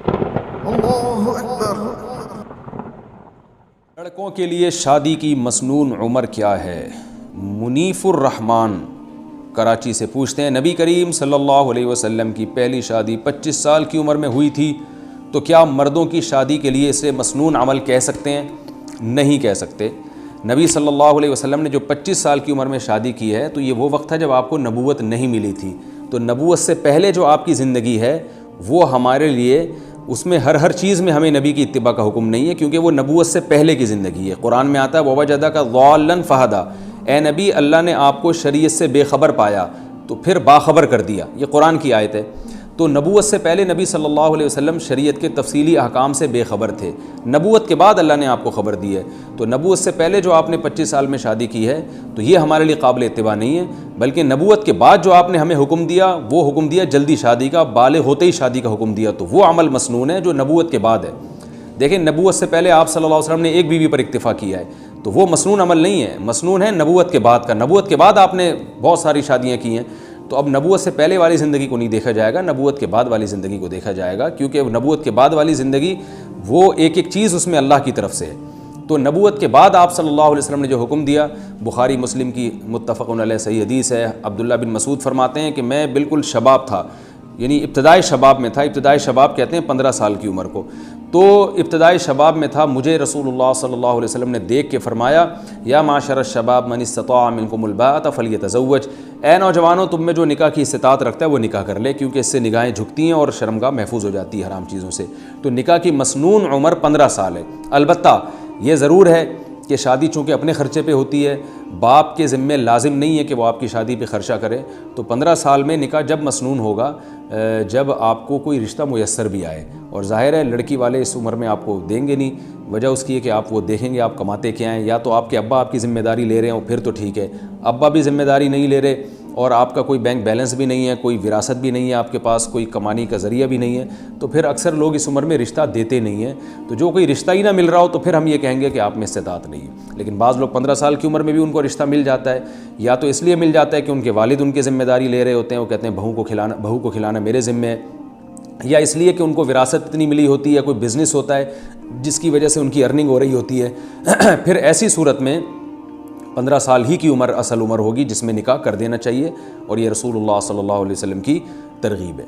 اللہ اکبر۔ لڑکوں کے لیے شادی کی مسنون عمر کیا ہے؟ منیف الرحمان کراچی سے پوچھتے ہیں، نبی کریم صلی اللہ علیہ وسلم کی پہلی شادی 25 سال کی عمر میں ہوئی تھی، تو کیا مردوں کی شادی کے لیے اسے مسنون عمل کہہ سکتے ہیں؟ نہیں کہہ سکتے۔ نبی صلی اللہ علیہ وسلم نے جو 25 سال کی عمر میں شادی کی ہے تو یہ وہ وقت تھا جب آپ کو نبوت نہیں ملی تھی، تو نبوت سے پہلے جو آپ کی زندگی ہے وہ ہمارے لیے اس میں ہر چیز میں ہمیں نبی کی اتباع کا حکم نہیں ہے، کیونکہ وہ نبوت سے پہلے کی زندگی ہے۔ قرآن میں آتا ہے وَوَجَدَكَ ضَالًّا فَهَدَىٰ، اے نبی اللہ نے آپ کو شریعت سے بے خبر پایا تو پھر باخبر کر دیا، یہ قرآن کی آیت ہے۔ تو نبوت سے پہلے نبی صلی اللہ علیہ وسلم شریعت کے تفصیلی احکام سے بے خبر تھے، نبوت کے بعد اللہ نے آپ کو خبر دی ہے۔ تو نبوت سے پہلے جو آپ نے 25 سال میں شادی کی ہے تو یہ ہمارے لیے قابل اتباع نہیں ہے، بلکہ نبوت کے بعد جو آپ نے ہمیں حکم دیا وہ حکم دیا جلدی شادی کا، بالغ ہوتے ہی شادی کا حکم دیا، تو وہ عمل مسنون ہے جو نبوت کے بعد ہے۔ دیکھیں نبوت سے پہلے آپ صلی اللہ علیہ وسلم نے ایک بیوی پر اکتفا کیا ہے تو وہ مسنون عمل نہیں ہے، مسنون ہے نبوت کے بعد کا۔ نبوت کے بعد آپ نے بہت ساری شادیاں کی ہیں، تو اب نبوت سے پہلے والی زندگی کو نہیں دیکھا جائے گا، نبوت کے بعد والی زندگی کو دیکھا جائے گا، کیونکہ نبوت کے بعد والی زندگی وہ ایک ایک چیز اس میں اللہ کی طرف سے ہے۔ تو نبوت کے بعد آپ صلی اللہ علیہ وسلم نے جو حکم دیا، بخاری مسلم کی متفق علیہ صحیح حدیث ہے، عبداللہ بن مسعود فرماتے ہیں کہ میں بالکل شباب تھا، یعنی ابتدائی شباب میں تھا، ابتدائی شباب کہتے ہیں 15 سال کی عمر کو، تو ابتدائی شباب میں تھا، مجھے رسول اللہ صلی اللہ علیہ وسلم نے دیکھ کے فرمایا یا معاشر الشباب من استطاع منکم الباءۃ فلیتزوج، اے نوجوانوں تم میں جو نکاح کی استطاعت رکھتا ہے وہ نکاح کر لے، کیونکہ اس سے نگاہیں جھکتی ہیں اور شرمگاہ محفوظ ہو جاتی ہے حرام چیزوں سے۔ تو نکاح کی مسنون عمر 15 سال ہے۔ البتہ یہ ضرور ہے کہ شادی چونکہ اپنے خرچے پہ ہوتی ہے، باپ کے ذمے لازم نہیں ہے کہ وہ آپ کی شادی پہ خرچہ کرے، تو 15 سال میں نکاح جب مسنون ہوگا جب آپ کو کوئی رشتہ میسر بھی آئے، اور ظاہر ہے لڑکی والے اس عمر میں آپ کو دیں گے نہیں، وجہ اس کی ہے کہ آپ وہ دیکھیں گے آپ کماتے کیا ہیں، یا تو آپ کے ابا آپ کی ذمہ داری لے رہے ہوں پھر تو ٹھیک ہے، ابا بھی ذمہ داری نہیں لے رہے اور آپ کا کوئی بینک بیلنس بھی نہیں ہے، کوئی وراثت بھی نہیں ہے آپ کے پاس، کوئی کمانے کا ذریعہ بھی نہیں ہے، تو پھر اکثر لوگ اس عمر میں رشتہ دیتے نہیں ہیں۔ تو جو کوئی رشتہ ہی نہ مل رہا ہو تو پھر ہم یہ کہیں گے کہ آپ میں استطاعت نہیں ہے۔ لیکن بعض لوگ 15 سال کی عمر میں بھی ان کو رشتہ مل جاتا ہے، یا تو اس لیے مل جاتا ہے کہ ان کے والد ان کی ذمہ داری لے رہے ہوتے ہیں، وہ کہتے ہیں بہو کو کھلانا میرے ذمہ ہے، یا اس لیے کہ ان کو وراثت اتنی ملی ہوتی ہے، کوئی بزنس ہوتا ہے جس کی وجہ سے ان کی ارننگ ہو رہی ہوتی ہے۔ پھر ایسی صورت میں 15 سال ہی کی عمر اصل عمر ہوگی جس میں نکاح کر دینا چاہیے، اور یہ رسول اللہ صلی اللہ علیہ وسلم کی ترغیب ہے۔